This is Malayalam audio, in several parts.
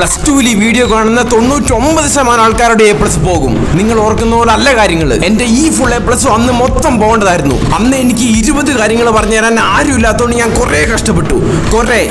+2 വീഡിയോ കാണുന്ന 99% ആൾക്കാരുടെ A+ പോകും. നിങ്ങൾ ഓർക്കുന്ന പോലെ അല്ല കാര്യങ്ങൾ. എന്റെ ഈ ഫുൾ A+ അന്ന് മൊത്തം പോകേണ്ടതായിരുന്നു. അന്ന് എനിക്ക് 20 കാര്യങ്ങൾ പറഞ്ഞു തരാൻ ആരും ഇല്ലാത്തതുകൊണ്ട് ഞാൻ കുറെ കഷ്ടപ്പെട്ടു.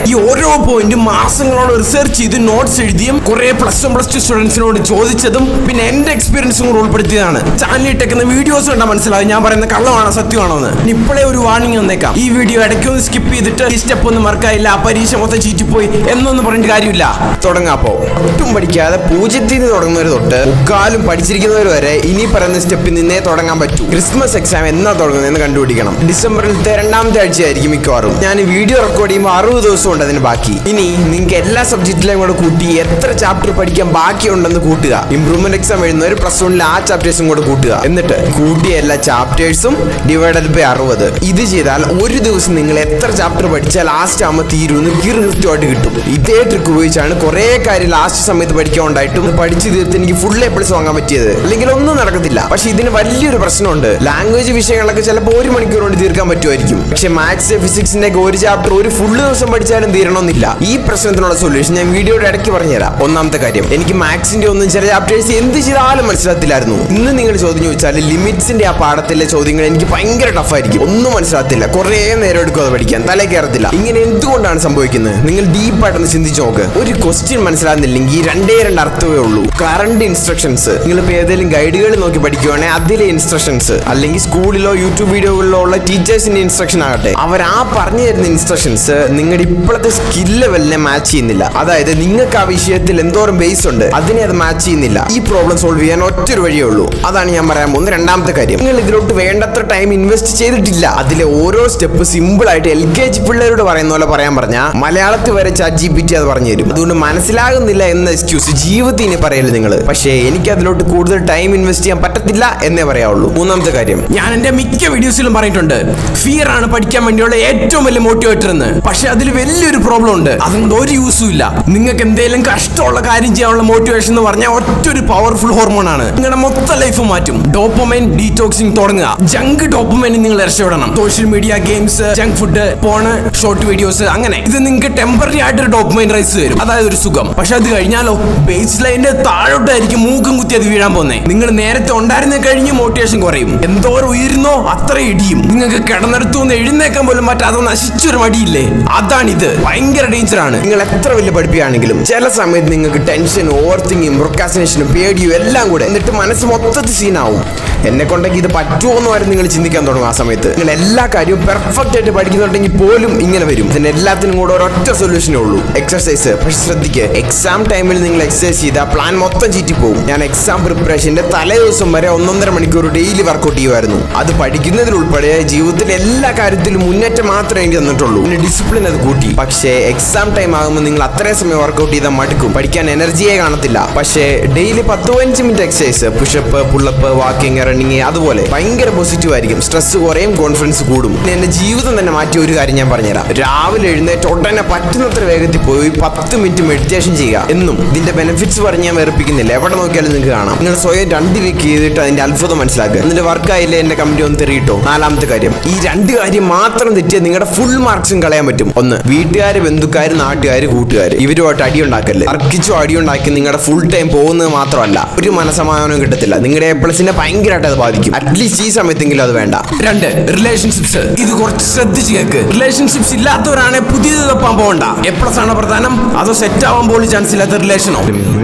ഈ ഓരോ പോയിന്റും മാസങ്ങളോട് റിസർച്ച് ചെയ്ത് നോട്ട്സ് എഴുതിയും കുറെ +1+2 സ്റ്റുഡൻസിനോട് ചോദിച്ചതും പിന്നെ എന്റെ എക്സ്പീരിയൻസും കൂടെ ഉൾപ്പെടുത്തിയതാണ്. ചാനലിൽ ഇട്ടേക്കുന്ന വീഡിയോസ് കണ്ടാൽ മനസ്സിലാവും ഞാൻ പറയുന്ന കള്ളമാണോ സത്യമാണോ എന്ന്. ഇപ്പോഴേ ഒരു വാർണിംഗ് വന്നേക്കാം. ഈ വീഡിയോ ഇടയ്ക്കൊന്ന് സ്കിപ്പ് ചെയ്തിട്ട് ഈ സ്റ്റെപ്പ് ഒന്നും മറക്കായില്ല, ആ പരീക്ഷ മൊത്തം ചീറ്റിപ്പോയി എന്നൊന്നും പറഞ്ഞിട്ട് കാര്യമില്ല. തുടങ്ങാം. ഒട്ടും പഠിക്കാതെ 0 നിന്ന് തുടങ്ങുന്നവർ തൊട്ട് മുക്കാലും പഠിച്ചിരിക്കുന്നവർ വരെ ഇനി പറയുന്ന സ്റ്റെപ്പിൽ നിന്നേ തുടങ്ങാൻ പറ്റൂ. ക്രിസ്മസ് എക്സാം എന്നാ തുടങ്ങുന്നതെന്ന് കണ്ടുപിടിക്കണം. ഡിസംബറിലത്തെ 2ാമത്തെ ആഴ്ചയായിരിക്കും മിക്കവാറും. ഞാൻ വീഡിയോ റെക്കോർഡ് ചെയ്യുമ്പോൾ 60 ദിവസം ഉണ്ട് അതിന് ബാക്കി. ഇനി നിങ്ങൾക്ക് എല്ലാ സബ്ജക്റ്റിലെയും കൂടെ കൂട്ടി എത്ര ചാപ്റ്റർ പഠിക്കാൻ ബാക്കിയുണ്ടെന്ന് കൂട്ടുക. ഇംപ്രൂവ്മെന്റ് എക്സാം എഴുതുന്നവർ +1 ആ ചാപ്റ്റേഴ്സും കൂടെ കൂട്ടുക. എന്നിട്ട് കൂട്ടിയ എല്ലാ ചാപ്റ്റേഴ്സും ഡിവൈഡഡ് ബൈ 60. ഇത് ചെയ്താൽ ഒരു ദിവസം നിങ്ങൾ എത്ര ചാപ്റ്റർ പഠിച്ചാൽ ലാസ്റ്റ് ആകുമ്പോൾ തീരുമെന്ന് കൃത്യമായിട്ട് കിട്ടും. ഇതേ ട്രിക്ക് ഉപയോഗിച്ചാണ് കുറെ കാര്യം ലാസ്റ്റ് സമയത്ത് പഠിക്കാൻ ഉണ്ടായിട്ടും പഠിച്ചു തീർത്ത് എനിക്ക് ഫുൾ A+ വാങ്ങാൻ പറ്റിയത്. അല്ലെങ്കിൽ ഒന്നും നടക്കത്തില്ല. പക്ഷെ ഇതിന് വലിയൊരു പ്രശ്നമുണ്ട്. ലാംഗ്വേജ് വിഷയങ്ങളൊക്കെ ചിലപ്പോൾ 1 മണിക്കൂർ കൊണ്ട് തീർക്കാൻ പറ്റുമായിരിക്കും. പക്ഷെ മാത്സ് ഫിസിക്സിന്റെ ഒരു ചാപ്റ്റർ ഒരു ഫുൾ ദിവസം പഠിച്ചാലും തീരണമെന്നില്ല. ഈ പ്രശ്നത്തിനുള്ള സൊല്യൂഷൻ ഞാൻ വീഡിയോയുടെ ഇടയ്ക്ക് പറഞ്ഞുതരാം. ഒന്നാമത്തെ കാര്യം, എനിക്ക് മാത്സിന്റെ ഒന്നും ചില ചാപ്റ്റേഴ്സ് എന്ത് ചെയ്താലും മനസ്സിലാത്തില്ലായിരുന്നു. ഇന്ന് നിങ്ങൾ ചോദ്യം ചോദിച്ചാൽ ലിമിറ്റ്സിന്റെ ആ പാഠത്തിലെ ചോദ്യങ്ങൾ എനിക്ക് ഭയങ്കര ടഫായിരിക്കും. ഒന്നും മനസ്സിലാത്തില്ല. കുറെ നേരം എടുക്കും അത് പഠിക്കാൻ, തല കയറത്തില്ല. ഇങ്ങനെ എന്തുകൊണ്ടാണ് സംഭവിക്കുന്നത്? നിങ്ങൾ ഡീപ്പായിട്ടൊന്ന് ചിന്തിച്ചു നോക്ക്. ഒരു ക്വസ്റ്റ്യൻ മനസ്സിലാകുന്നില്ലെങ്കിൽ 2 അർത്ഥമേ ഉള്ളൂ. കറണ്ട് ഇൻസ്ട്രക്ഷൻസ് നിങ്ങളിപ്പോൾ ഏതെങ്കിലും ഗൈഡുകൾ നോക്കി പഠിക്കുവാണെങ്കിൽ അതിലെ ഇൻസ്ട്രക്ഷൻസ്, അല്ലെങ്കിൽ സ്കൂളിലോ യൂട്യൂബ് വീഡിയോകളിലോ ഉള്ള ടീച്ചേഴ്സിന്റെ ഇൻസ്ട്രക്ഷൻ ആകട്ടെ, അവർ ആ പറഞ്ഞു തരുന്ന ഇൻസ്ട്രക്ഷൻസ് നിങ്ങളുടെ ഇപ്പോഴത്തെ സ്കിൽ ലെവലിനെ മാച്ച് ചെയ്യുന്നില്ല. അതായത് നിങ്ങൾക്ക് ആ വിഷയത്തിൽ എന്തോരം ബേസ് ഉണ്ട് അതിനെ അത് മാച്ച് ചെയ്യുന്നില്ല. ഈ പ്രോബ്ലം സോൾവ് ചെയ്യാൻ ഒറ്റൊരു വഴിയേ ഉള്ളൂ. അതാണ് ഞാൻ പറയാൻ പോകുന്നത് 2ാമത്തെ കാര്യം. നിങ്ങൾ ഇതിലോട്ട് വേണ്ടത്ര ടൈം ഇൻവെസ്റ്റ് ചെയ്തിട്ടില്ല. അതിലെ ഓരോ സ്റ്റെപ്പ് സിമ്പിൾ ആയിട്ട് LKG പിള്ളേരോട് പറയുന്ന പോലെ പറയാൻ പറഞ്ഞാൽ മലയാളത്തിൽ വരെ ChatGPT അത് പറഞ്ഞു തരും. അതുകൊണ്ട് മനസ്സിലാകുന്നില്ല എന്ന എക്സ്ക്യൂസ് ജീവിതത്തിൽ ഇനി പറയല്ലേ നിങ്ങൾ. പക്ഷേ എനിക്ക് അതിലോട്ട് കൂടുതൽ ടൈം ഇൻവെസ്റ്റ് ചെയ്യാൻ പറ്റത്തില്ല എന്നേ പറയാവുള്ളൂ. 3ാമത്തെ കാര്യം, ഞാൻ എന്റെ മിക്ക വീഡിയോസിലും പറഞ്ഞിട്ടുണ്ട്, ഫിയർ ആണ് പഠിക്കാൻ വേണ്ടിയുള്ള ഏറ്റവും വലിയ മോട്ടിവേറ്റർ എന്ന്. പക്ഷെ അതിൽ വലിയൊരു പ്രോബ്ലം ഉണ്ട്. അതുകൊണ്ട് ഒരു യൂസും ഇല്ല. നിങ്ങൾക്ക് എന്തെങ്കിലും കഷ്ടമുള്ള കാര്യം ചെയ്യാനുള്ള മോട്ടിവേഷൻ എന്ന് പറഞ്ഞാൽ ഒറ്റൊരു പവർഫുൾ ഹോർമോൺ ആണ്. നിങ്ങളുടെ മൊത്തം ലൈഫ് മാറ്റും. ഡോപ്പമൈൻ ഡീറ്റോക്സിങ് തുടങ്ങുക. ജങ്ക് ഡോപ്പമൈൻ നിങ്ങൾ രക്ഷപ്പെടണം. Social media, games, junk food, പോണ്, ഷോർട്ട് വീഡിയോസ്, അങ്ങനെ ഇത് നിങ്ങൾക്ക് ടെമ്പററി ആയിട്ടൊരു ഡോപ്പമൈൻ റൈസ് വരും. അതായത് ഒരു സുഖം. പക്ഷെ അത് കഴിഞ്ഞാലോ ബേസ് ലൈനിന്റെ താഴോട്ടായിരിക്കും മൂക്കും കുത്തി അത് വീഴാൻ പോകുന്നേ. നിങ്ങൾ നേരത്തെ ഉണ്ടായിരുന്ന കഴിഞ്ഞ് മോട്ടിവേഷൻ കുറയും. എന്തോരം ഉയരുന്നോ അത്ര ഇടിയും. നിങ്ങൾക്ക് കിടന്നെടുത്തുനിന്ന് എഴുന്നേക്കാൻ പോലും പറ്റാതെ നശിച്ചൊരു മടിയില്ലേ, അതാണിത്. ഭയങ്കര ഡേഞ്ചർ ആണ്. നിങ്ങൾ എത്ര വലിയ പഠിപ്പിക്കുകയാണെങ്കിലും ചില സമയത്ത് നിങ്ങൾക്ക് ടെൻഷനും ഓവർ തിങ്കിങ് പ്രൊക്കാസിനേഷനും പേടിയും എല്ലാം കൂടെ എന്നിട്ട് മനസ്സ് മൊത്തത്തിൽ സീനാവും. എന്നെ കൊണ്ടെങ്കിൽ ഇത് പറ്റുമോ എന്ന് വരെ നിങ്ങൾ ചിന്തിക്കാൻ തുടങ്ങും. ആ സമയത്ത് നിങ്ങൾ എല്ലാ കാര്യവും പെർഫെക്റ്റ് ആയിട്ട് പഠിക്കുന്നുണ്ടെങ്കിൽ പോലും ഇങ്ങനെ വരും. ഇതിന് എല്ലാത്തിനും കൂടെ ഒരൊറ്റ സൊല്യൂഷനേ ഉള്ളൂ, എക്സർസൈസ്. പക്ഷെ ശ്രദ്ധിക്കുക, എക്സാം ടൈമിൽ നിങ്ങൾ എക്സർസൈസ് ചെയ്താൽ പ്ലാൻ മൊത്തം ചീറ്റിപ്പോകും. ഞാൻ എക്സാം പ്രിപ്പറേഷന്റെ തലേ ദിവസം വരെ 1.5 മണിക്കൂർ ഡെയിലി വർക്കൗട്ട് ചെയ്യുമായിരുന്നു. അത് പഠിക്കുന്നതിൽ ഉൾപ്പെടെ ജീവിതത്തിലെ എല്ലാ കാര്യത്തിലും മുന്നേറ്റം മാത്രമേ എനിക്ക് തന്നിട്ടുള്ളൂ. പിന്നെ ഡിസിപ്ലിൻ അത് കൂട്ടി. പക്ഷേ എക്സാം ടൈം ആകുമ്പോൾ നിങ്ങൾ അത്രയും സമയം വർക്കൗട്ട് ചെയ്താൽ മടുക്കും, പഠിക്കാൻ എനർജിയെ കാണത്തില്ല. പക്ഷേ daily 10-15 minute exercise, pushup, pullup, walking, running, അതുപോലെ ഭയങ്കര പോസിറ്റീവ് ആയിരിക്കും. സ്ട്രെസ് കുറയും, കോൺഫിഡൻസ് കൂടും. എന്റെ ജീവിതം തന്നെ മാറ്റിയ ഒരു കാര്യം ഞാൻ പറഞ്ഞുതരാം. രാവിലെ എഴുന്നേറ്റ് ഉടനെ പറ്റുന്നത്ര വേഗത്തിൽ പോയി 10 മിനിറ്റ് മെഡിറ്റേഷൻ ചെയ്യുക. എന്നും ഇതിന്റെ ബെനിഫിറ്റ്സ് പറഞ്ഞ് ഞാൻ വേർപ്പിക്കുന്നില്ല. എവിടെ നോക്കിയാലും നിങ്ങൾക്ക് കാണാം. നിങ്ങൾ സ്വയം 2 വീക്ക് ചെയ്തിട്ട് അതിന്റെ അത്ഭുതം മനസ്സിലാക്കുക. എന്നിട്ട് വർക്കായില്ലേ എന്റെ കമന്റ് ഒന്ന് തെറിയിട്ടോ. 4ാമത്തെ കാര്യം, ഈ 2 കാര്യം മാത്രം തെറ്റിയാൽ നിങ്ങളുടെ ഫുൾ മാർക്സും കളയാൻ പറ്റും. 1, വീട്ടുകാര്, ബന്ധുക്കാര്, നാട്ടുകാര്, കൂട്ടുകാര് ഇവരുമായിട്ട് അടിയുണ്ടാക്കല്ലേ. തർക്കിച്ചോ അടിയുണ്ടാക്കി നിങ്ങളുടെ ഫുൾ ടൈം പോകുന്നത് മാത്രമല്ല ഒരു മനസമാധാനവും കിട്ടത്തില്ല. നിങ്ങളുടെ A+നെ ഭയങ്കരമായിട്ട് അത് ബാധിക്കും. അറ്റ്ലീസ്റ്റ് ഈ സമയത്തെങ്കിലും അത് വേണ്ട. 2, റിലേഷൻഷിപ്സ്. ഇത് കുറച്ച് ശ്രദ്ധിച്ച് കേൾക്ക്. റിലേഷൻഷിപ്സ് ഇല്ലാത്തവരാണ് പുതിയത് തപ്പാൻ പോകണ്ട. A+ ആണ് പ്രധാനം, അതോ സെറ്റ് ആവാൻ പോലും ചാൻസ് ഇല്ലാത്ത റിലേഷനോ?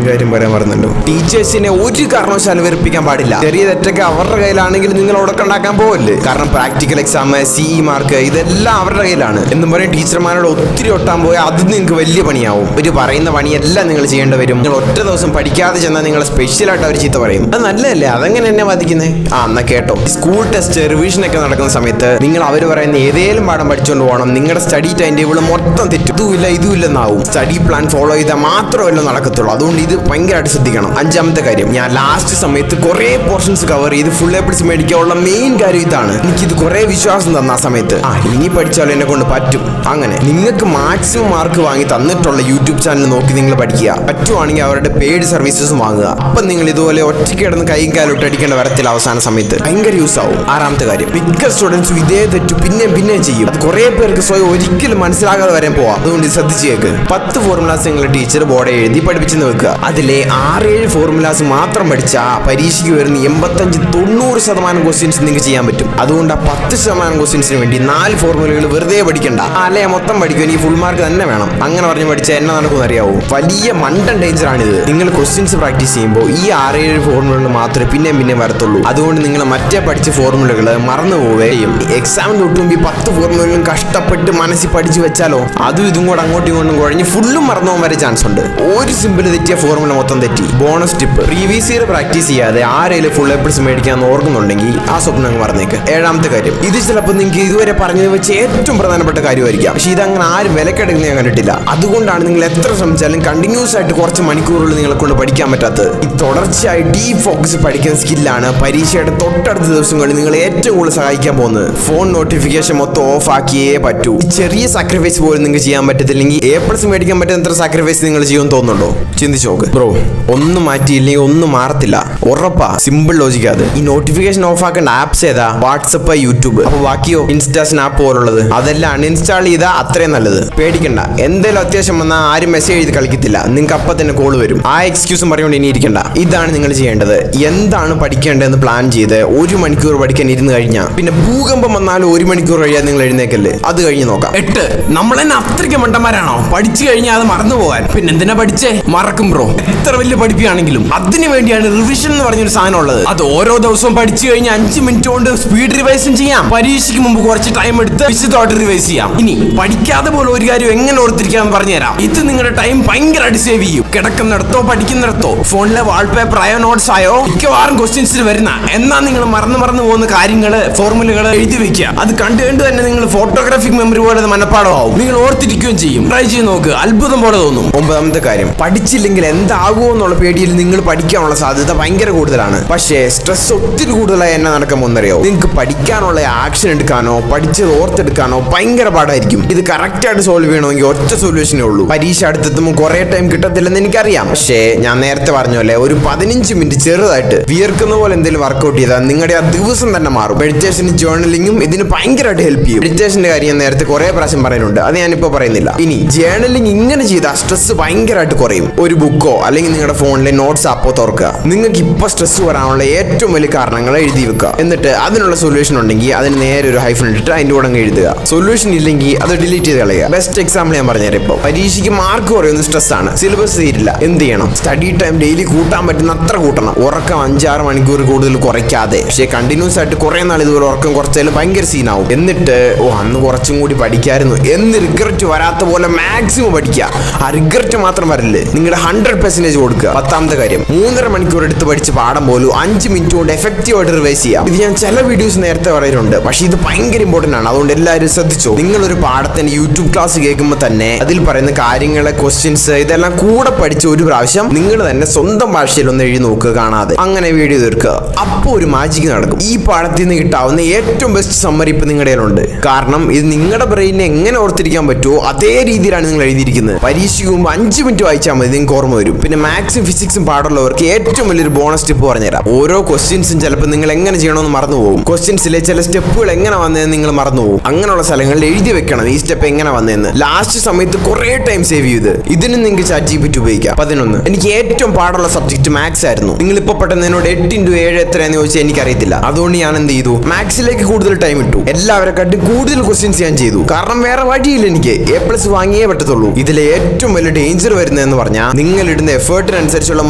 കാര്യം പറയാൻ പറഞ്ഞല്ലോ. ടീച്ചേഴ്സിനെ ഒരു കാരണവശാലും വെറുപ്പിക്കാൻ പാടില്ല. ചെറിയ തെറ്റൊക്കെ അവരുടെ കയ്യിലാണെങ്കിൽ നിങ്ങൾ ഉടക്കുണ്ടാക്കാൻ പോവല്ലേ. കാരണം പ്രാക്ടിക്കൽ എക്സാം, CE മാർക്ക് ഇതെല്ലാം അവരുടെ കയ്യിലാണ്. എന്നും പറയും ടീച്ചർമാരോട് ഒത്തിരി ഒട്ടാൻ പോയാൽ അത് നിങ്ങൾക്ക് വലിയ പണിയാവും. ഒരു പറയുന്ന പണിയെല്ലാം നിങ്ങൾ ചെയ്യേണ്ടി വരും. നിങ്ങൾ ഒറ്റ ദിവസം പഠിക്കാതെ ചെന്നാൽ നിങ്ങളെ സ്പെഷ്യലായിട്ട് അവർ ചീത്ത പറയും. അത് നല്ലതല്ലേ? അതെങ്ങനെ എന്നെ ബാധിക്കുന്നേ? എന്നാ കേട്ടോ. സ്കൂൾ ടെസ്റ്റ്, റിവിഷൻ ഒക്കെ നടക്കുന്ന സമയത്ത് നിങ്ങൾ അവർ പറയുന്ന ഏതേലും പാഠം പഠിച്ചുകൊണ്ട് പോകണം. നിങ്ങളുടെ സ്റ്റഡി ടൈം ടേബിൾ മൊത്തം തെറ്റും. ഇതുമില്ലെന്നാവും. സ്റ്റഡി പ്ലാൻ ഫോളോ ചെയ്താൽ മാത്രമല്ല നടക്കത്തുള്ളൂ. അതുകൊണ്ട് ഇത് ഭയങ്കരമായിട്ട് ശ്രദ്ധിക്കണം. 5ാമത്തെ കാര്യം, ഞാൻ ലാസ്റ്റ് സമയത്ത് കുറെ പോർഷൻസ് കവർ ചെയ്ത് ഫുൾ A+ മേടിക്കാനുള്ള മെയിൻ കാര്യം ഇതാണ്. എനിക്കിത് കുറെ വിശ്വാസം തന്ന ആ സമയത്ത്. ഇനി പഠിച്ചാലും എന്നെ കൊണ്ട് പറ്റും. അങ്ങനെ നിങ്ങൾക്ക് മാക്സിമം മാർക്ക് വാങ്ങി തന്നിട്ടുള്ള യൂട്യൂബ് ചാനൽ നോക്കി നിങ്ങൾ പഠിക്കുക. പറ്റുവാണെങ്കിൽ അവരുടെ പെയ്ഡ് സർവീസസും വാങ്ങുക. അപ്പം നിങ്ങൾ ഇതുപോലെ ഒറ്റയ്ക്ക് കിടന്ന് കൈയും കാലോട്ട് അടിക്കേണ്ട വരത്തില്ല. അവസാന സമയത്ത് ഭയങ്കര യൂസ് ആവും. 6ാമത്തെ കാര്യം, മിക്ക സ്റ്റുഡൻസും ഇതേ തെറ്റു പിന്നെയും ചെയ്യും. അത് കുറെ പേർക്ക് സ്വയം ഒരിക്കലും മനസ്സിലാകാതെ വരാൻ പോവാം. അതുകൊണ്ട് ശ്രദ്ധിച്ച് കേൾക്ക്. 10 ഫോർമുലാസ് നിങ്ങൾ ടീച്ച് ടീച്ചർ ബോർഡ് എഴുതി പഠിപ്പിച്ചെന്ന് വെക്കുക. അതിലെ 6-7 ഫോർമുലാസ് മാത്രം പഠിച്ചാൽ പരീക്ഷയ്ക്ക് വരുന്ന 85-90% ക്വസ്റ്റ്യൻസ് നിങ്ങൾക്ക് ചെയ്യാൻ പറ്റും. അതുകൊണ്ട് ആ 10% ക്വസ്റ്റ്യൻസിന് വേണ്ടി 4 ഫോർമുലകൾ വെറുതെ പഠിക്കണ്ട. അല്ലെ മൊത്തം പഠിക്കും, ഈ ഫുൾ മാർക്ക് തന്നെ വേണം. അങ്ങനെ പറഞ്ഞ് പഠിച്ചാൽ എന്നെ നടക്കുമെന്ന് അറിയാവൂ. വലിയ മണ്ടൻ ഡേഞ്ചർ ആണിത്. നിങ്ങൾ ക്വസ്റ്റ്യൻസ് പ്രാക്ടീസ് ചെയ്യുമ്പോൾ ഈ 6-7 ഫോർമുലകൾ മാത്രമേ പിന്നെ വരത്തുള്ളൂ. അതുകൊണ്ട് നിങ്ങൾ മറ്റേ പഠിച്ച ഫോർമുലകൾ മറന്നു പോവുകയും എക്സാമിന് തൊട്ടുമുമ്പ് 10 ഫോർമുലകളും കഷ്ടപ്പെട്ട് മനസ്സിൽ പഠിച്ചു വെച്ചാലോ അതും ഇതും കൂടെ അങ്ങോട്ടും ഇങ്ങോട്ടും കുഴഞ്ഞ് ഫുള്ളും മറന്നു പോകാൻ വരെ ചാൻസ് ഉണ്ട്. ഒരു സിമ്പിൾ തെറ്റിയ ഫോർമുല മൊത്തം തെറ്റി. Bonus tip: previous year practice ചെയ്യാതെ ആരെങ്കിലും ഫുൾ എ പ്ലസ് മേടിക്കാന്ന് ഓർക്കുന്നുണ്ടെങ്കിൽ ആ സ്വപ്നം അങ്ങ് മറന്നേക്ക്. 7ാമത്തെ കാര്യം, ഇത് ചിലപ്പോൾ നിങ്ങൾക്ക് ഇതുവരെ പറഞ്ഞത് വെച്ച് ഏറ്റവും പ്രധാനപ്പെട്ട കാര്യമായിരിക്കാം. പക്ഷെ ഇതങ്ങനെ ആരും വിലക്കെടുക്കുന്ന ഞാൻ കണ്ടിട്ടില്ല. അതുകൊണ്ടാണ് നിങ്ങൾ എത്ര ശ്രമിച്ചാലും കണ്ടിന്യൂസ് ആയിട്ട് കുറച്ച് മണിക്കൂറുകൾ നിങ്ങളെ കൊണ്ട് പഠിക്കാൻ പറ്റാത്തത്. ഈ തുടർച്ചയായി ഡീപ് ഫോക്കസ് പഠിക്കുന്ന സ്കില്ലാണ് പരീക്ഷയുടെ തൊട്ടടുത്ത ദിവസങ്ങളിൽ നിങ്ങൾ ഏറ്റവും കൂടുതൽ സഹായിക്കാൻ പോകുന്നത്. ഫോൺ നോട്ടിഫിക്കേഷൻ മൊത്തം ഓഫ് ആക്കിയേ പറ്റൂ. ചെറിയ സാക്രിഫൈസ് പോലും നിങ്ങൾക്ക് ചെയ്യാൻ പറ്റത്തില്ലെങ്കിൽ എ പ്ലസ് മേടിക്കാൻ പറ്റുന്ന സാക്രിഫൈസ് നിങ്ങൾ ചെയ്യുമെന്ന് തോന്നുന്നുണ്ടോ? ചിന്തിച്ചു നോക്ക് ബ്രോ. ഒന്നും മാറ്റിയില്ലെങ്കിൽ ഒന്നും മാറത്തില്ല, ഉറപ്പാ. സിമ്പിൾ ലോജിക്കാ അത്. ഈ നോട്ടിഫിക്കേഷൻ ഓഫ് ആക്കേണ്ട ആപ്സ് ഏതാ? WhatsApp, YouTube. അപ്പൊ ബാക്കിയോ? Insta, snap പോലുള്ളത്. അതെല്ലാം അൺഇൻസ്റ്റാൾ ചെയ്താൽ അത്രയും നല്ലത്. പേടിക്കണ്ട, എന്തെങ്കിലും അത്യാവശ്യം വന്നാൽ ആരും മെസ്സേജ് ചെയ്ത് കളിക്കത്തില്ല. നിങ്ങൾക്ക് അപ്പം തന്നെ കോൾ വരും. ആ എക്സ്ക്യൂസും പറഞ്ഞുകൊണ്ട് ഇനി ഇരിക്കണ്ട. ഇതാണ് നിങ്ങൾ ചെയ്യേണ്ടത്. എന്താണ് പഠിക്കേണ്ടതെന്ന് പ്ലാൻ ചെയ്ത് 1 മണിക്കൂർ പഠിക്കാൻ ഇരുന്ന് കഴിഞ്ഞാൽ പിന്നെ ഭൂകമ്പം വന്നാലും 1 മണിക്കൂർ കഴിയാതെ നിങ്ങൾ എഴുന്നേക്കല്ലേ. അത് കഴിഞ്ഞ് നോക്കാം. 8, നമ്മൾ തന്നെ അത്രയ്ക്ക് മണ്ടന്മാരാണോ പഠിച്ചു കഴിഞ്ഞാൽ അത് മറന്നു പോകാൻ? പിന്നെ എന്തിനാ പഠിച്ചേ? മറക്കും ബ്രോ. എത്ര വലിയ പഠിപ്പിയാണെങ്കിലും അതിന് വേണ്ടിയാണ് റിവിഷൻ എന്ന് പറഞ്ഞൊരു സാധനം ഉള്ളത്. അത് ഓരോ ദിവസവും പഠിച്ചു കഴിഞ്ഞാൽ 5 മിനിറ്റ് കൊണ്ട് സ്പീഡ് റിവൈസും ചെയ്യാം. പരീക്ഷയ്ക്ക് മുമ്പ് കുറച്ച് ടൈം എടുത്ത് വിശദമായിട്ട് റിവൈസ് ചെയ്യാം. ഇനി പഠിക്കാതെ പോലെ ഒരു കാര്യം എങ്ങനെ ഓർത്തിരിക്കാന്ന് പറഞ്ഞുതരാം. ഇത് നിങ്ങളുടെ ടൈം ഭയങ്കരമായിട്ട് സേവ് ചെയ്യും. കിടക്കുന്നിടത്തോ പഠിക്കുന്നിടത്തോ ഫോണിലെ വാൾപേപ്പർ ആയോ നോട്ട്സ് ആയോ മിക്കവാറും ക്വസ്റ്റ്യൻസിൽ വരുന്ന എന്നാൽ നിങ്ങൾ മറന്നു പോകുന്ന കാര്യങ്ങള് ഫോർമുലകൾ എഴുതി വെക്കുക. അത് കണ്ടു തന്നെ നിങ്ങൾ ഫോട്ടോഗ്രാഫിക് മെമ്മറി പോലെ മനപ്പാടമാവും. നിങ്ങൾ ഓർത്തിരിക്കുകയും ചെയ്യും. ട്രൈ ചെയ്ത് നോക്ക്, അത്ഭുതം പോലെ തോന്നും. 9ാമത്തെ കാര്യം, പഠിച്ചില്ലെങ്കിൽ എന്താകുമോ എന്നുള്ള പേടിയിൽ നിങ്ങൾ പഠിക്കാനുള്ള സാധ്യത ഭയങ്കര കൂടുതലാണ്. പക്ഷേ സ്ട്രെസ് ഒത്തിരി കൂടുതലായി എന്നെ നടക്കുമ്പോന്നറിയോ, നിങ്ങൾക്ക് പഠിക്കാനുള്ള ആക്ഷൻ എടുക്കാനോ പഠിച്ചത് ഓർത്തെടുക്കാനോ ഭയങ്കര പാടായിരിക്കും. ഇത് കറക്റ്റ് ആയിട്ട് സോൾവ് ചെയ്യണമെങ്കിൽ ഒറ്റ സൊല്യൂഷനേ ഉള്ളൂ. പരീക്ഷ അടുത്തെത്തുമ്പോൾ കുറെ ടൈം കിട്ടത്തില്ലെന്ന് എനിക്കറിയാം. പക്ഷേ ഞാൻ നേരത്തെ പറഞ്ഞ പോലെ ഒരു 15 മിനിറ്റ് ചെറുതായിട്ട് വിയർക്കുന്ന പോലെ എന്തെങ്കിലും വർക്കൗട്ട് ചെയ്താൽ നിങ്ങളുടെ ആ ദിവസം തന്നെ മാറും. മെഡിറ്റേഷനും ജേർണലിംഗും ഇതിന് ഭയങ്കരമായിട്ട് ഹെൽപ്പ് ചെയ്യും. മെഡിറ്റേഷന്റെ കാര്യം ഞാൻ നേരത്തെ കുറെ പ്രാവശ്യം പറയുന്നുണ്ട്, അത് ഞാനിപ്പോൾ പറയുന്നില്ല. ഇനി ജേർണലിംഗ് ഇങ്ങനെ ചെയ്താൽ സ്ട്രെസ് ഭയങ്കരമായിട്ട് കുറയും. ഒരു ബുക്കോ അല്ലെങ്കിൽ നിങ്ങളുടെ ഫോണിലെ നോട്ട്സ് ആപ്പോ തുറക്കുക. നിങ്ങൾക്ക് ഇപ്പോൾ സ്ട്രെസ് വരാനുള്ള ഏറ്റവും വലിയ കാരണങ്ങൾ എഴുതി വെക്കുക. എന്നിട്ട് അതിനുള്ള സൊല്യൂഷൻ ഉണ്ടെങ്കിൽ അതിന് നേരെ ഒരു ഹൈഫൻ ഇട്ടിട്ട് അതിന്റെ കൂടെ എഴുതുക. സൊല്യൂഷൻ ഇല്ലെങ്കിൽ അത് ഡിലീറ്റ് ചെയ്ത് കളയുക. ബെസ്റ്റ് എക്സാമ്പിൾ ഞാൻ പറഞ്ഞുതരാം. ഇപ്പോൾ പരീക്ഷയ്ക്ക് മാർക്ക് കുറയുന്ന സ്ട്രെസ് ആണ്, സിലബസ് തീരില്ല. എന്ത് ചെയ്യണം? സ്റ്റഡി ടൈം ഡെയിലി കൂട്ടാൻ പറ്റുന്ന അത്ര കൂട്ടണം. ഉറക്കം 5-6 മണിക്കൂർ കൂടുതൽ കുറയ്ക്കാതെ. പക്ഷേ കണ്ടിന്യൂസ് ആയിട്ട് കുറെ നാൾ ഇതുപോലെ ഉറക്കം കുറച്ചാലും ഭയങ്കര സീനാവും. എന്നിട്ട് അന്ന് കുറച്ചും കൂടി പഠിക്കായിരുന്നു എന്ന് റിഗ്രറ്റ് വരാത്ത പോലെ മാക്സിമം പഠിക്കുക. ആ റിഗ്രറ്റ് മാത്രം വരില്ലേ, നിങ്ങളുടെ 100% കൊടുക്കുക. 10ാമത്തെ കാര്യം, 3.5 മണിക്കൂർ എടുത്ത് പഠിച്ച് പാഠം പോലും 5 മിനിറ്റ് കൊണ്ട് എഫക്റ്റീവ് ആയിട്ട് റിവൈസ് ചെയ്യാം. ഇത് ഞാൻ ചില വീഡിയോസ് നേരത്തെ പറയുന്നുണ്ട്, പക്ഷേ ഇത് ഭയങ്കര ഇമ്പോർട്ടന്റ് ആണ്. അതുകൊണ്ട് എല്ലാവരും ശ്രദ്ധിച്ചോ. നിങ്ങളൊരു പാഠത്തിന്റെ യൂട്യൂബ് ക്ലാസ് കേൾക്കുമ്പോൾ തന്നെ അതിൽ പറയുന്ന കാര്യങ്ങളെ, ക്വസ്റ്റ്യൻസ് ഇതെല്ലാം കൂടെ പഠിച്ച് ഒരു പ്രാവശ്യം നിങ്ങൾ തന്നെ സ്വന്തം ഭാഷയിൽ ഒന്ന് എഴുതി നോക്കുക കാണാതെ. അങ്ങനെ വീഡിയോ തീർക്കുക. അപ്പോൾ ഒരു മാജിക് നടക്കും. ഈ പാഠത്തിൽ നിന്ന് കിട്ടാവുന്ന ഏറ്റവും ബെസ്റ്റ് സമ്മറി ഇപ്പൊ നിങ്ങളുടെ കയ്യിലുണ്ട്. കാരണം ഇത് നിങ്ങളുടെ ബ്രെയിനെ എങ്ങനെ ഓർത്തിരിക്കാൻ പറ്റുമോ അതേ രീതിയിലാണ് നിങ്ങൾ എഴുതിയിരിക്കുന്നത്. പരീക്ഷയ്ക്ക് മുമ്പ് 5 മിനിറ്റ് വായിച്ചാൽ മതി, നിങ്ങൾക്ക് ഓർമ്മ വരും. പിന്നെ മാത്സും ഫിസിക്സും പാടുള്ളവർക്ക് ഏറ്റവും വലിയൊരു ബോണസ് ടിപ്പ് പറഞ്ഞുതരാം. ഓരോ ക്വസ്റ്റ്യൻസും ചിലപ്പോൾ നിങ്ങൾ എങ്ങനെ ചെയ്യണമെന്ന് മറന്നു പോകും. ക്വസ്റ്റ്യൻസിലെ ചില സ്റ്റെപ്പുകൾ എങ്ങനെ വന്നതെന്ന് നിങ്ങൾ മറന്നു പോകും. അങ്ങനെയുള്ള സ്ഥലങ്ങളിൽ എഴുതി വെക്കണം ഈ സ്റ്റെപ്പ് എങ്ങനെ വന്നതെന്ന്. ലാസ്റ്റ് സമയത്ത് കുറെ ടൈം സേവ് ചെയ്ത് ഇതിന് നിങ്ങൾക്ക് ChatGPT ഉപയോഗിക്കാം. 11, എനിക്ക് ഏറ്റവും പാടുള്ള സബ്ജക്ട് മാത്സ് ആയിരുന്നു. നിങ്ങൾ ഇപ്പൊ പെട്ടെന്ന് എന്നോട് 8x7 എത്രയാന്ന് ചോദിച്ചാൽ എനിക്കറിയത്തില്ല. അതുകൊണ്ട് ഞാൻ എന്ത് ചെയ്തു? മാത്സിലേക്ക് കൂടുതൽ ടൈം ഇട്ടു. എല്ലാവരെക്കാട്ടും കൂടുതൽ ക്വസ്റ്റ്യൻസ് ഞാൻ ചെയ്തു. കാരണം വേറെ വഴിയില്ല, എനിക്ക് A+ വാങ്ങിയേ പറ്റത്തുള്ളൂ. ഇതിലെ ഏറ്റവും വലിയ ഡേഞ്ചർ വരുന്നതെന്ന് പറഞ്ഞാൽ നിങ്ങൾ ഇടുന്ന എഫേർട്ടിനനുസരിച്ചുള്ള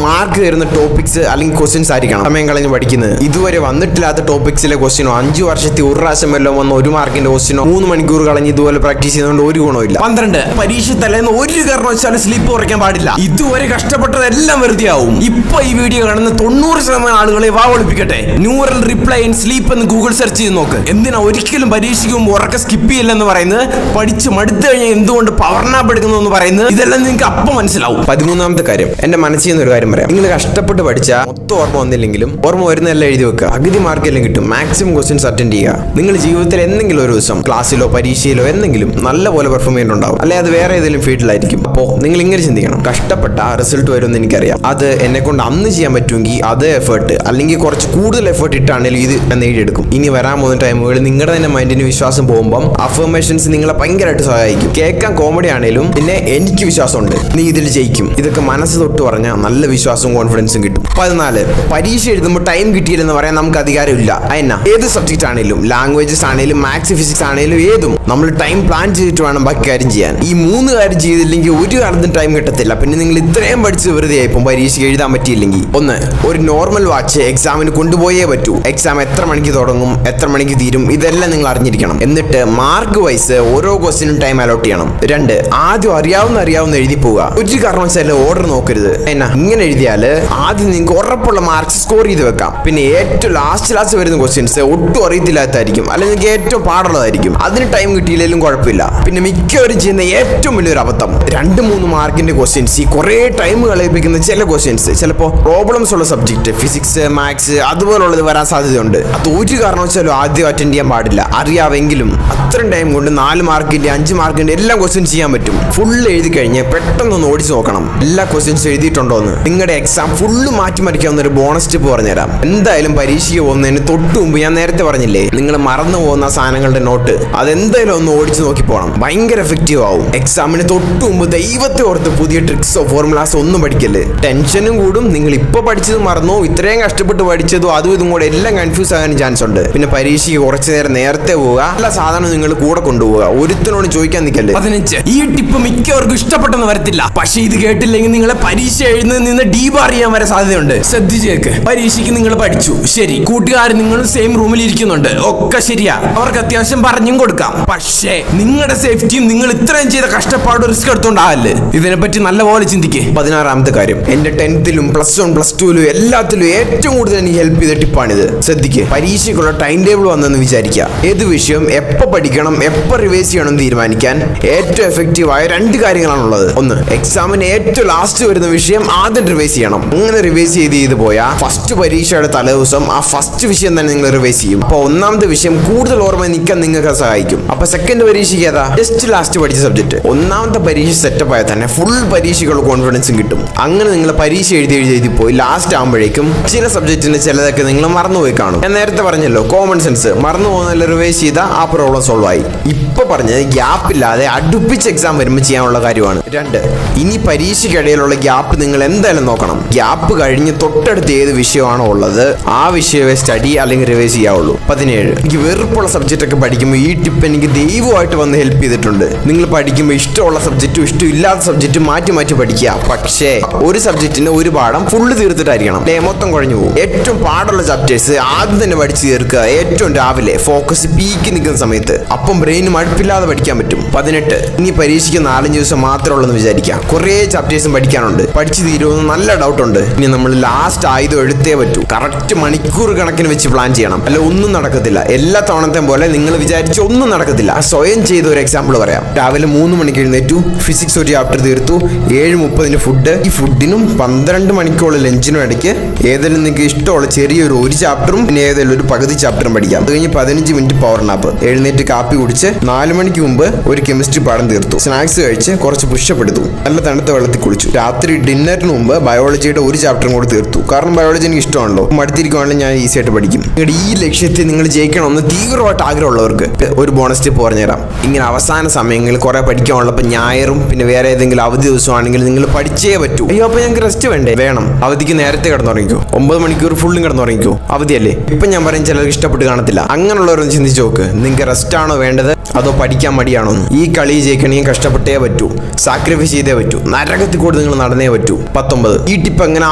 മാർക്ക് തരുന്ന ടോപ്പിക്സ് അല്ലെങ്കിൽ ക്വസ്റ്റ്യൻസ് ആയിരിക്കണം സമയം കളഞ്ഞ് പഠിക്കുന്നത്. ഇതുവരെ വന്നിട്ടില്ലാത്ത ടോപ്പിക്സിലെ ക്വസ്റ്റ്യനോ 5 വർഷത്തിൽ ഒരു പ്രാവശ്യം വല്ലതും വന്ന 1 മാർക്കിന്റെ ക്വസ്റ്റ്യനോ 3 മണിക്കൂർ കളഞ്ഞ് ഇതുപോലെ പ്രാക്ടീസ് ചെയ്യുന്നതുകൊണ്ട് ഒരു ഗുണമില്ല. 12, പരീക്ഷ തലേന്ന് ഒരു കാരണവശാലും സ്ലീപ്പ് കുറയ്ക്കാൻ പാടില്ല. ഇതുവരെ കഷ്ടപ്പെട്ടതെല്ലാം വെറുതെ ആവും. ഇപ്പൊ ഈ വീഡിയോ കാണുന്ന 90% ആളുകളെ ഒളിപ്പിക്കട്ടെ. ന്യൂറൽ റിപ്ലൈ ഇൻ സ്ലീപ്പ് എന്ന് ഗൂഗിൾ സെർച്ച് ചെയ്ത് നോക്ക്. എന്തിനാ ഒരിക്കലും പരീക്ഷയ്ക്ക് മുമ്പ് ഉറക്കം സ്കിപ്പ് ചെയ്യില്ലെന്ന് പറയുന്നത്, പഠിച്ച് മടുത്തു കഴിഞ്ഞാൽ എന്തുകൊണ്ട് പവർ നാപ്പ് എടുക്കുന്നു എന്ന് പറയുന്നത്, ഇതെല്ലാം നിങ്ങൾക്ക് അപ്പം മനസ്സിലാവും. 13ാമത്തെ കാര്യം, എന്റെ മനസ്സിൽ നിന്ന് ഒരു കാര്യം പറയാം. നിങ്ങൾ കഷ്ടപ്പെട്ട് പഠിച്ചാൽ മൊത്തം ഓർമ്മ വന്നില്ലെങ്കിലും ഓർമ്മ വരുന്നതെല്ലാം എഴുതി വെക്കുക. പകുതി മാർക്കെല്ലാം കിട്ടും. മാക്സിമം ക്വസ്റ്റ്യൻസ് അറ്റൻഡ് ചെയ്യുക. നിങ്ങൾ ജീവിതത്തിൽ എന്തെങ്കിലും ഒരു ദിവസം ക്ലാസ്സിലോ പരീക്ഷയിലോ എന്തെങ്കിലും നല്ല പോലെ പെർഫോം ചെയ്യുന്നുണ്ടാവും. അല്ലെ അത് വേറെ ഏതെങ്കിലും ഫീൽഡിലായിരിക്കും. അപ്പോൾ നിങ്ങൾ ഇങ്ങനെ ചിന്തിക്കണം, കഷ്ടപ്പെട്ട റിസൾട്ട് വരുമെന്ന് എനിക്കറിയാം. അത് എന്നെ കൊണ്ട് അന്ന് ചെയ്യാൻ പറ്റുമെങ്കിൽ അതേ എഫേർട്ട് അല്ലെങ്കിൽ കുറച്ച് കൂടുതൽ എഫേർട്ട് ഇട്ടാണെങ്കിലും ഇത് ഞാൻ നേടിയെടുക്കും. ഇനി വരാൻ പോകുന്ന ടൈമുകളിൽ നിങ്ങളുടെ തന്നെ മൈൻഡിന് വിശ്വാസം പോകുമ്പം അഫർമേഷൻസ് നിങ്ങളെ ഭയങ്കരമായിട്ട് സഹായിക്കും. കേൾക്കാൻ കോമഡി ആണെങ്കിലും പിന്നെ എനിക്ക് വിശ്വാസമുണ്ട് നീ ഇതിൽ ജയിക്കും. ഇതൊക്കെ മനസ്സ് തൊട്ട് പറഞ്ഞാൽ നല്ല വിശ്വാസവും കോൺഫിഡൻസും കിട്ടും. 14 പരീക്ഷ എഴുതുമ്പോൾ ടൈം കിട്ടിയില്ലെന്ന് പറയാൻ നമുക്ക് അധികാരമില്ല. അതിനാ ഏത് സബ്ജക്റ്റ് ആണെങ്കിലും, ലാംഗ്വേജസ് ആണെങ്കിലും, മാത്സ് ഫിസിക്സ് ആണെങ്കിലും ഏതും നമ്മൾ ടൈം പ്ലാൻ ചെയ്തിട്ട് വേണം ബാക്കി കാര്യം ചെയ്യാൻ. ഈ 3 കാര്യം ചെയ്തില്ലെങ്കിൽ ഒരു കാലത്തും ടൈം കിട്ടത്തില്ല. പിന്നെ നിങ്ങൾ ഇത്രയും പഠിച്ച് വെറുതെ ആയിപ്പോൾ പരീക്ഷയ്ക്ക് എഴുതാൻ പറ്റിയില്ലെങ്കിൽ. 1 ഒരു നോർമൽ വാച്ച് എക്സാമിന് കൊണ്ടുപോയേ പറ്റൂ. എക്സാം എത്ര മണിക്ക് തുടങ്ങും, എത്ര മണിക്ക് തീരും, ഇതെല്ലാം നിങ്ങൾ അറിഞ്ഞിരിക്കണം. എന്നിട്ട് മാർക്ക് വൈസ് ഓരോ ക്വസ്റ്റിനും ടൈം അലോട്ട് ചെയ്യണം. 2 ആദ്യം അറിയാവുന്ന എഴുതി പോവുക. ഒരു കാരണവശാലും ഓർഡർ നോക്കരുത്. എന്നാ ഇങ്ങനെ എഴുതിയാല് ആദ്യം നിങ്ങൾക്ക് ഉറപ്പുള്ള മാർക്സ് സ്കോർ ചെയ്ത് വെക്കാം. പിന്നെ ഏറ്റവും ലാസ്റ്റ് വരുന്ന ക്വസ്റ്റ്യൻസ് ഒട്ടും അറിയത്തില്ലാത്തതായിരിക്കും, അല്ലെങ്കിൽ നിങ്ങൾക്ക് ഏറ്റവും പാടുള്ളതായിരിക്കും. അതിന് ടൈം കിട്ടിയില്ലെങ്കിലും കുഴപ്പമില്ല. പിന്നെ മിക്കവരും ചെയ്യുന്ന ഏറ്റവും വലിയൊരു അബദ്ധം 2-3 മാർക്കിന്റെ ക്വസ്റ്റ്യൻസ്, ഈ കുറെ ടൈം കളയിപ്പിക്കുന്ന ചില ക്വസ്റ്റ്യൻസ്, ചിലപ്പോൾ പ്രോബ്ലംസ് ഉള്ള സബ്ജക്ട് ഫിസിക്സ്, മാത്സ് അതുപോലുള്ളത് വരാൻ സാധ്യതയുണ്ട്. അത് ഒരു കാരണവശാലും ആദ്യം അറ്റൻഡ് ചെയ്യാൻ പാടില്ല. അറിയാമെങ്കിലും അത്രയും ടൈം കൊണ്ട് 4 മാർക്കിന്റെ 5 മാർക്കിന്റെ എല്ലാ ക്വസ്റ്റ്യൻസ് ചെയ്യാൻ പറ്റും. ഫുൾ എഴുതി കഴിഞ്ഞ് പെട്ടെന്ന് ഓടിച്ച് നോക്കണം എല്ലാ ക്വസ്റ്റ്യൻസ് എഴുതിയിട്ടുണ്ടോ എന്ന്. നിങ്ങളുടെ എക്സാം ഫുള്ള് മാറ്റിമറിക്കാവുന്ന ഒരു ബോണസ് ടിപ്പ് പറഞ്ഞുതരാം. എന്തായാലും പരീക്ഷയ്ക്ക് പോകുന്നതിന് തൊട്ട് മുമ്പ് ഞാൻ നേരത്തെ പറഞ്ഞില്ലേ, നിങ്ങൾ മറന്നു പോകുന്ന സാധനങ്ങളുടെ നോട്ട് അതെന്തായാലും ഒന്ന് ഓടിച്ച് നോക്കി പോകണം. ഭയങ്കര എഫക്റ്റീവ് ആവും. എക്സാമിന് തൊട്ട് മുമ്പ് ദൈവത്തെ ഓർത്ത് പുതിയ ട്രിക്സോ ഫോർമുലാസോ ഒന്നും പഠിക്കല്ലേ. ടെൻഷനും കൂടും. നിങ്ങൾ ഇപ്പൊ പഠിച്ചത് മറന്നോ, ഇത്രയും കഷ്ടപ്പെട്ട് പഠിച്ചതോ അതും ഇതും കൂടെ എല്ലാം കൺഫ്യൂസ് ആകാനും ചാൻസ് ഉണ്ട്. പിന്നെ പരീക്ഷയ്ക്ക് കുറച്ചു നേരത്തെ പോവുക. എല്ലാ സാധനവും നിങ്ങൾ കൂടെ കൊണ്ടുപോവുക. ഒരുത്തിനോട് ചോദിക്കാൻ നിൽക്കല്ലേ. 15 ഈ ടിപ്പ് മിക്കവർക്കും ഇഷ്ടപ്പെട്ടെന്ന് വരത്തില്ല. പക്ഷെ ഇത് കേട്ടില്ലെങ്കിൽ നിങ്ങളെ പരീക്ഷ എഴുതുന്നതിൽ നിന്ന് ഡീബാർ ചെയ്യാൻ വരെ സാധ്യതയുണ്ട്. ശ്രദ്ധിച്ചേക്ക്. പരീക്ഷയ്ക്ക് നിങ്ങൾ പഠിച്ചു, ശരി. കൂട്ടുകാർ നിങ്ങളും സെയിം റൂമിൽ ഇരിക്കുന്നുണ്ട്, ഒക്കെ ശരിയാ. അവർക്ക് അത്യാവശ്യം പറഞ്ഞും കൊടുക്കാം. പക്ഷേ നിങ്ങളുടെ സേഫ്റ്റിയും നിങ്ങൾ ഇത്രയും ചെയ്ത കഷ്ടപ്പാടും റിസ്ക് എടുത്തോണ്ടാവല്ലേ. ഇതിനെപ്പറ്റി നല്ലപോലെ ചിന്തിക്കേ. 16ാമത്തെ കാര്യം, എന്റെ 10th-ലും +1 +2-ലും എല്ലാത്തിലും ഏറ്റവും കൂടുതൽ എനിക്ക് ഹെൽപ്പ് ചെയ്ത ടിപ്പാണിത്. ശ്രദ്ധിക്കുക. പരീക്ഷയ്ക്കുള്ള ടൈം ടേബിൾ വന്നെന്ന് വിചാരിക്കുക. ഏത് വിഷയം എപ്പോ പഠിക്കണം, എപ്പോ റിവൈസ് ചെയ്യണം തീരുമാനിക്കാൻ ഏറ്റവും എഫക്റ്റീവായ 2 കാര്യങ്ങളാണുള്ളത്. 1 എക്സാമിന് ഏറ്റവും ലാസ്റ്റ് വരുന്ന വിഷയം ആദ്യം റിവൈസ് ചെയ്യണം. അങ്ങനെ റിവൈസ് ചെയ്ത് പോയാൽ ഫസ്റ്റ് പരീക്ഷയുടെ തലേദിവസം ആ ഫസ്റ്റ് വിഷയം തന്നെ നിങ്ങൾ റിവൈസ് ചെയ്യും. അപ്പൊ 1ാമത്തെ വിഷയം കൂടുതൽ ഓർമ്മ നിൽക്കാൻ നിങ്ങൾക്ക് സഹായിക്കും. അപ്പൊ സെക്കൻഡ് പരീക്ഷയ്ക്ക് ഏതാ ജസ്റ്റ് ലാസ്റ്റ് പഠിച്ച സബ്ജക്ട്. 1ാമത്തെ പരീക്ഷ സെറ്റപ്പ് ആയാൽ തന്നെ ഫുൾ പരീക്ഷയ്ക്കുള്ള കോൺഫിഡൻസും കിട്ടും. അങ്ങനെ നിങ്ങൾ പരീക്ഷ എഴുതി പോയി ലാസ്റ്റ് ആകുമ്പോഴേക്കും ചില സബ്ജക്റ്റിന് ചിലതൊക്കെ നിങ്ങൾ മറന്നുപോയി കാണും. ഞാൻ നേരത്തെ പറഞ്ഞല്ലോ, കോമൺ സെൻസ് മറന്നു പോകുന്നതിൽ റിവൈസ് ചെയ്ത ആ പ്രോബ്ലം സോൾവ് ആയി. ഇപ്പൊ പറഞ്ഞത് ഗ്യാപ്പ് ഇല്ലാതെ അടുപ്പിച്ച് എക്സാം വരുമ്പോൾ ചെയ്യാനുള്ള കാര്യമാണ്. 2 ഇനി പരീക്ഷയ്ക്കിടയിലുള്ള ഗ്യാപ്പ് നിങ്ങൾ എന്തായാലും നോക്കണം. ഗ്യാപ്പ് കഴിഞ്ഞ് തൊട്ടടുത്ത് ഏത് വിഷയമാണോ ഉള്ളത് ആ വിഷയമേ സ്റ്റഡി അല്ലെങ്കിൽ റിവൈസ് ചെയ്യാവുള്ളൂ. 17 എനിക്ക് വെറുപ്പുള്ള സബ്ജക്റ്റ് ഒക്കെ പഠിക്കുമ്പോൾ ഈ ടിപ്പ് എനിക്ക് ദൈവമായിട്ട് വന്ന് ഹെൽപ്പ് ചെയ്തിട്ടുണ്ട്. നിങ്ങൾ പഠിക്കുമ്പോൾ ഇഷ്ടമുള്ള സബ്ജക്റ്റും ഇഷ്ടമില്ലാത്ത സബ്ജക്റ്റും മാറ്റി പഠിക്കുക. പക്ഷേ ഒരു സബ്ജക്റ്റിന് ഒരു പാഠം ഫുള്ള് തീർത്തിട്ടായിരിക്കണം, മൊത്തം കുഴഞ്ഞു പോകും. ഏറ്റവും പാടുള്ള ചാപ്റ്റേഴ്സ് ആദ്യം തന്നെ പഠിച്ച് തീർക്കുക. ഏറ്റവും രാവിലെ ഫോക്കസ് പീക്ക് നിൽക്കുന്ന സമയത്ത്. അപ്പം ബ്രെയിന് മടുപ്പില്ലാതെ പഠിക്കാൻ പറ്റും. 18 ഇനി പരീക്ഷയ്ക്ക് 4-5 ദിവസം മാത്രമേ ഉള്ളൂ എന്ന് വിചാരിക്കാം. കുറേ ചാപ്റ്റേഴ്സും പഠിക്കാനുണ്ട്. പഠിച്ചു തീരുമെന്ന് നല്ല ഡൗട്ട് ഉണ്ട്. ഇനി നമ്മൾ ലാസ്റ്റ് ആയുധം എടുത്തേ പറ്റൂ. കറക്റ്റ് മണിക്കൂർ കണക്കിന് വെച്ച് പ്ലാൻ ചെയ്യണം. അല്ല ഒന്നും നടക്കത്തില്ല. എല്ലാ തവണത്തെയും പോലെ നിങ്ങൾ വിചാരിച്ച ഒന്നും നടക്കത്തില്ല. സ്വയം ചെയ്ത ഒരു എക്സാമ്പിൾ പറയാം. രാവിലെ 3 മണിക്ക് എഴുന്നേറ്റു, ഫിസിക്സ് ഒരു ചാപ്റ്റർ തീർത്തു. 7:30 ഫുഡ്. ഈ ഫുഡിനും 12 മണിക്കൂറുള്ള ലഞ്ചിനും ഇടയ്ക്ക് ഏതെങ്കിലും നിങ്ങൾക്ക് ഇഷ്ടമുള്ള ചെറിയൊരു ചാപ്റ്ററും പിന്നെ ഏതെങ്കിലും ഒരു പകുതി ചാപ്റ്ററും പഠിക്കാം. അത് കഴിഞ്ഞ് 15 മിനിറ്റ് പവർ നാപ്പ്. എഴുന്നേറ്റ് കാപ്പി കുടിച്ച് 4 മണിക്ക് മുമ്പ് ഒരു കെമിസ്ട്രി പാഠം തീർത്തു. സ്നാക്സ് കഴിച്ച് കുറച്ച് പുഷപ്പ് എടുത്തു. നല്ല തണുത്ത വെള്ളത്തിൽ കുളിച്ചു. രാത്രി ഡിന്നറിന് മുമ്പ് ബയോളജിയുടെ ഒരു ചാപ്റ്ററും കൂടി തീർത്തു. കാരണം ബയോളജി എനിക്ക് ഇഷ്ടമാണല്ലോ. മടുത്തിരിക്കുവാണെങ്കിൽ ഞാൻ ഈസി ആയിട്ട് പഠിക്കും. നിങ്ങളുടെ ഈ ലക്ഷ്യത്തിൽ നിങ്ങൾ ജയിക്കണമെന്ന് തീവ്രമായിട്ട് ആഗ്രഹമുള്ളവർക്ക് ഒരു ബോണസ് ടിപ്പ് പറഞ്ഞുതരാം. ഇങ്ങനെ അവസാന സമയങ്ങളിൽ കുറെ പഠിക്കാനുള്ളപ്പോൾ ഞായറും പിന്നെ വേറെ ഏതെങ്കിലും അവധി ദിവസമാണെങ്കിൽ നിങ്ങൾ പഠിച്ചേ പറ്റൂ. അയ്യോ അപ്പൊ ഞങ്ങൾക്ക് റെസ്റ്റ് വേണ്ടേ? വേണം. അവധിക്ക് നേരത്തെ കിടന്നുറങ്ങിക്കോ. 9 മണിക്കൂർ ഫുള്ളും കിടന്നുറങ്ങിക്കോ. അവധിയല്ലേ? ഇപ്പൊ ഞാൻ പറയും ചിലർക്ക് ഇഷ്ടപ്പെട്ട് കാണത്തില്ല. അങ്ങനെയുള്ളവരൊന്ന് ചിന്തിച്ച് നോക്ക്. നിങ്ങൾക്ക് റെസ്റ്റ് ആണോ വേണ്ടത് അതോ പഠിക്കാൻ മടിയാണോ? ഈ കളി ജയിക്കണമെങ്കിൽ കഷ്ടപ്പെട്ടേ പറ്റൂ, സാക്രിഫൈസ് ചെയ്തേ പറ്റൂ, നരകത്തിൽ കൂടെ നിങ്ങൾ നടന്നേ പറ്റൂ. 19 ഈ ടിപ്പ് അങ്ങനെ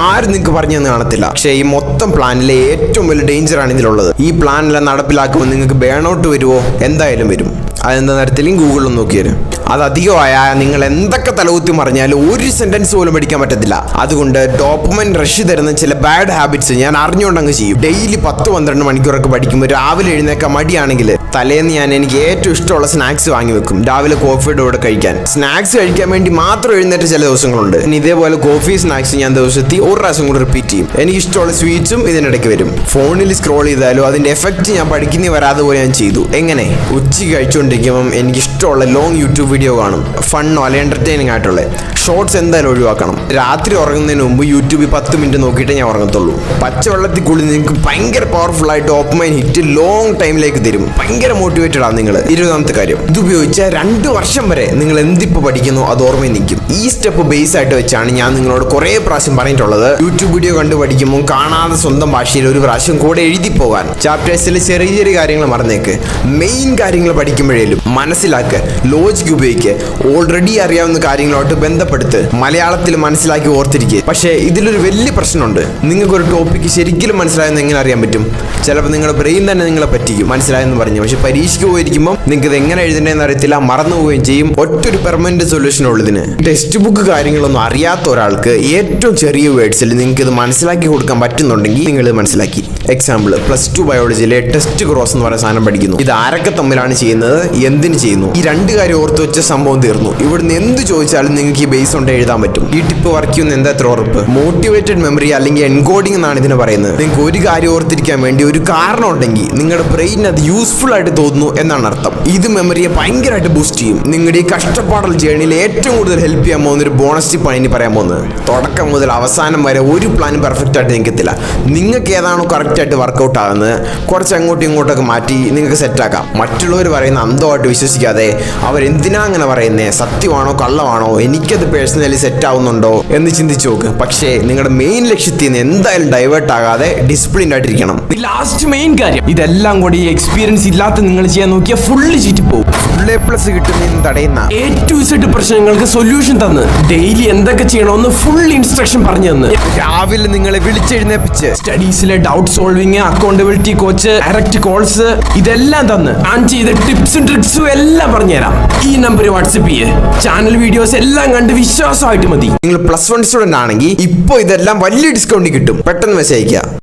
ആരും നിങ്ങൾക്ക് പറഞ്ഞു തന്നെ കാണത്തില്ല. പക്ഷേ ഈ മൊത്തം പ്ലാനിലെ ഏറ്റവും വലിയ ഡേഞ്ചർ ആണ് ഇതിലുള്ളത്. ഈ പ്ലാനെല്ലാം നടപ്പിലാക്കുമ്പോൾ നിങ്ങൾക്ക് ബേൺ ഔട്ട് വരുമോ? എന്തായാലും വരും. അതെന്താ തരത്തിലും ഗൂഗിളിൽ നോക്കിയാലും അത് അധികമായാൽ നിങ്ങൾ എന്തൊക്കെ തലകുത്തി മറിഞ്ഞാലും ഒരു സെന്റൻസ് പോലും പഠിക്കാൻ പറ്റത്തില്ല. അതുകൊണ്ട് ഡോപ്പമൈൻ റഷ് തരുന്ന ചില ബാഡ് ഹാബിറ്റ്സ് ഞാൻ അറിഞ്ഞുകൊണ്ടങ്ങ് ചെയ്യും. ഡെയിലി 10-12 മണിക്കൂറൊക്കെ പഠിക്കുമ്പോൾ രാവിലെ എഴുന്നേക്കാൻ മടിയാണെങ്കിൽ തലേന്ന് ഞാൻ എനിക്ക് ഏറ്റവും ഇഷ്ടമുള്ള സ്നാക്സ് വാങ്ങി വെക്കും രാവിലെ കോഫിയുടെ കൂടെ കഴിക്കാൻ. സ്നാക്സ് കഴിക്കാൻ വേണ്ടി മാത്രം എഴുന്നേറ്റ് ചില ദിവസങ്ങളുണ്ട്. ഇനി ഇതേപോലെ കോഫി സ്നാക്സ് ഞാൻ ദിവസത്തിൽ ഒരു പ്രാവശ്യം കൂടി റിപ്പീറ്റ് ചെയ്യും. എനിക്ക് ഇഷ്ടമുള്ള സ്വീറ്റ്സും ഇതിനിടയ്ക്ക് വരും. ഫോണിൽ സ്ക്രോൾ ചെയ്താലും അതിന്റെ എഫക്റ്റ് ഞാൻ പഠിക്കുന്നേ വരാതെ പോലെ ഞാൻ ചെയ്തു. എങ്ങനെ? ഉച്ചയ്ക്ക് കഴിച്ചുകൊണ്ടിരിക്കുമ്പം എനിക്ക് ഇഷ്ടമുള്ള ലോങ് യൂട്യൂബ് വീഡിയോ കാണും, ഫണ്ണോ അല്ലെ എന്റർടൈനിങ് ആയിട്ടുള്ള ഷോർട്സ് എന്തായാലും ഒഴിവാക്കണം. രാത്രി ഉറങ്ങുന്നതിന് മുമ്പ് യൂട്യൂബിൽ 10 മിനിറ്റ് നോക്കിയിട്ട് ഞാൻ ഉറങ്ങത്തുള്ളൂ. പച്ചവെള്ളത്തിൽ കുളി നിങ്ങൾക്ക് ഭയങ്കര പവർഫുൾ ആയിട്ട് ഓപ്പമൈൻ ഹിറ്റ് ലോങ് ടൈമിലേക്ക് തരും. ഭയങ്കര മോട്ടിവേറ്റഡ് ആണ് നിങ്ങൾ. 20ാമത്തെ കാര്യം, ഇത് ഉപയോഗിച്ച 2 വർഷം വരെ നിങ്ങൾ എന്തിപ്പോൾ പഠിക്കുന്നു അത് ഓർമ്മയിൽ നിൽക്കും. ഈ സ്റ്റെപ്പ് ബേസ് ആയിട്ട് വെച്ചാണ് ഞാൻ നിങ്ങളോട് കുറേ പ്രാവശ്യം പറഞ്ഞിട്ടുള്ളത്, യൂട്യൂബ് വീഡിയോ കണ്ടു പഠിക്കുമ്പോൾ കാണാതെ സ്വന്തം ഭാഷയിൽ ഒരു പ്രാവശ്യം കൂടെ എഴുതി പോകാൻ. ചാപ്റ്റേഴ്സിൽ ചെറിയ ചെറിയ കാര്യങ്ങൾ മറന്നേക്ക്, മെയിൻ കാര്യങ്ങൾ പഠിക്കുമ്പോഴേലും മനസ്സിലാക്കുക, ലോജിക് ഉപയോഗിക്കുക, ഓൾറെഡി അറിയാവുന്ന കാര്യങ്ങളോട്ട് ബന്ധപ്പെടുത്ത് മലയാളത്തിൽ മനസ്സിലാക്കി ഓർത്തിരിക്കുക. പക്ഷേ ഇതിലൊരു വലിയ പ്രശ്നമുണ്ട്. നിങ്ങൾക്കൊരു ടോപ്പിക്ക് ശരിക്കും മനസ്സിലായെന്ന് എങ്ങനെ അറിയാൻ പറ്റും? ചിലപ്പോൾ നിങ്ങളുടെ ബ്രെയിൻ തന്നെ നിങ്ങളെ പറ്റിക്കും മനസ്സിലായെന്ന് പറഞ്ഞു. പക്ഷെ പരീക്ഷയ്ക്ക് പോയിരിക്കുമ്പോൾ നിങ്ങൾക്ക് ഇത് എങ്ങനെ എഴുതേണ്ടതെന്ന് അറിയത്തില്ല, മറന്നു പോവുകയും ചെയ്യും. ഒറ്റൊരു പെർമനന്റ് സൊല്യൂഷൻ ഉള്ളതിന് ടെക്സ്റ്റ് ബുക്ക് കാര്യങ്ങളൊന്നും അറിയാത്ത ഒരാൾക്ക് ഏറ്റവും ചെറിയ വേർഡ്സിൽ നിങ്ങൾക്ക് ഇത് മനസ്സിലാക്കി കൊടുക്കാൻ പറ്റുന്നുണ്ടെങ്കിൽ നിങ്ങൾ ഇത് മനസ്സിലാക്കി. എക്സാമ്പിൾ, +2 ബയോളജിയിലെ ടെസ്റ്റ് ക്രോസ് എന്ന് പറയുന്ന സാധനം പഠിക്കുന്നു. ഇത് ആരൊക്കെ തമ്മിലാണ് ചെയ്യുന്നത്, എന്തിന് ചെയ്യുന്നു, ഈ 2 കാര്യം ഓർത്ത് വെച്ച സംഭവം തീർന്നു. ഇവിടുന്ന് എന്ത് ചോദിച്ചാലും നിങ്ങൾക്ക് ഈ ബേസ് കൊണ്ട് എഴുതാൻ പറ്റും. ഈ ടിപ്പ് വർക്ക് ചെയ്യുന്ന എന്താ എത്ര ഉറപ്പ്? മോട്ടിവേറ്റഡ് മെമ്മറി അല്ലെങ്കിൽ എൻകോഡിംഗ് എന്നാണ് ഇതിന് പറയുന്നത്. നിങ്ങൾക്ക് ഒരു കാര്യം ഓർത്തിരിക്കാൻ വേണ്ടി ഒരു കാരണം ഉണ്ടെങ്കിൽ നിങ്ങളുടെ ബ്രെയിൻ അത് യൂസ്ഫുൾ ആയിട്ട് തോന്നുന്നു എന്നാണ് അർത്ഥം. ഇത് മെമ്മറിയെ ഭയങ്കരമായിട്ട് ബൂസ്റ്റ് ചെയ്യും. നിങ്ങളുടെ ഈ കഷ്ടപ്പാടൽ ജേണിയിൽ ഏറ്റവും കൂടുതൽ ഹെൽപ്പ് ചെയ്യാൻ പോകുന്ന ഒരു ബോണസ് ടിപ്പാണ് ഇനി പറയാൻ പോകുന്നത്. തുടക്കം മുതൽ അവസാനം വരെ ഒരു പ്ലാനും പെർഫെക്റ്റ് ആയിട്ട് നിൽക്കത്തില്ല. നിങ്ങൾക്ക് ഏതാണോ കറക്റ്റ് ആയിട്ട് വർക്കൗട്ട് ആകുന്നത് കുറച്ച് അങ്ങോട്ടും ഇങ്ങോട്ടൊക്കെ മാറ്റി നിങ്ങൾക്ക് സെറ്റാക്കാം. മറ്റുള്ളവർ പറയുന്ന അന്ധമായിട്ട് വിശ്വസിക്കാതെ അവരെന്തിനാ അങ്ങനെ പറയുന്നത്, സത്യമാണോ കള്ളമാണോ, എനിക്കത് പേഴ്സണലി സെറ്റ് ആവുന്നുണ്ടോ എന്ന് ചിന്തിച്ചു നോക്ക്. പക്ഷേ നിങ്ങളുടെ മെയിൻ ലക്ഷ്യത്തിൽ നിന്ന് എന്തായാലും ഡൈവേർട്ട് ആകാതെ ഡിസിപ്ലിൻഡ് ആയിട്ടിരിക്കണം. ലാസ്റ്റ് മെയിൻ കാര്യം, ഇതെല്ലാം കൂടി ഈ എക്സ്പീരിയൻസ് ഇല്ലാത്ത നിങ്ങൾ ചെയ്യാൻ നോക്കിയാൽ ഫുള്ള് ചീറ്റി പോകും. ഫുൾ A+ കിട്ടുന്നതിന് തടയുന്ന A to Z പ്രശ്നങ്ങൾക്ക് സൊല്യൂഷൻ തന്ന് ഡെയിലി എന്തൊക്കെ ചെയ്യണമെന്ന് ഫുൾ ഇൻസ്ട്രക്ഷൻ പറഞ്ഞു തന്ന് രാവിലെ നിങ്ങളെ വിളിച്ചെഴുന്നേപ്പിച്ച് സ്റ്റഡീസിലെ doubt solving, accountability coach, direct calls ഇതെല്ലാം തന്ന് ഞാൻ ചെയ്ത ടിപ്സും ട്രിക്സും എല്ലാം പറഞ്ഞുതരാം. ഈ നമ്പർ വാട്സ്ആപ്പ് ചെയ്യേ. ചാനൽ വീഡിയോസ് എല്ലാം കണ്ട് വിശ്വാസമായിട്ട് മതി. നിങ്ങൾ +1 സ്റ്റുഡന്റ് ആണെങ്കിൽ ഇപ്പോൾ ഇതെല്ലാം വലിയ ഡിസ്കൗണ്ടിൽ കിട്ടും. പെട്ടെന്ന് മെസ്സേജ് അയക്കുക.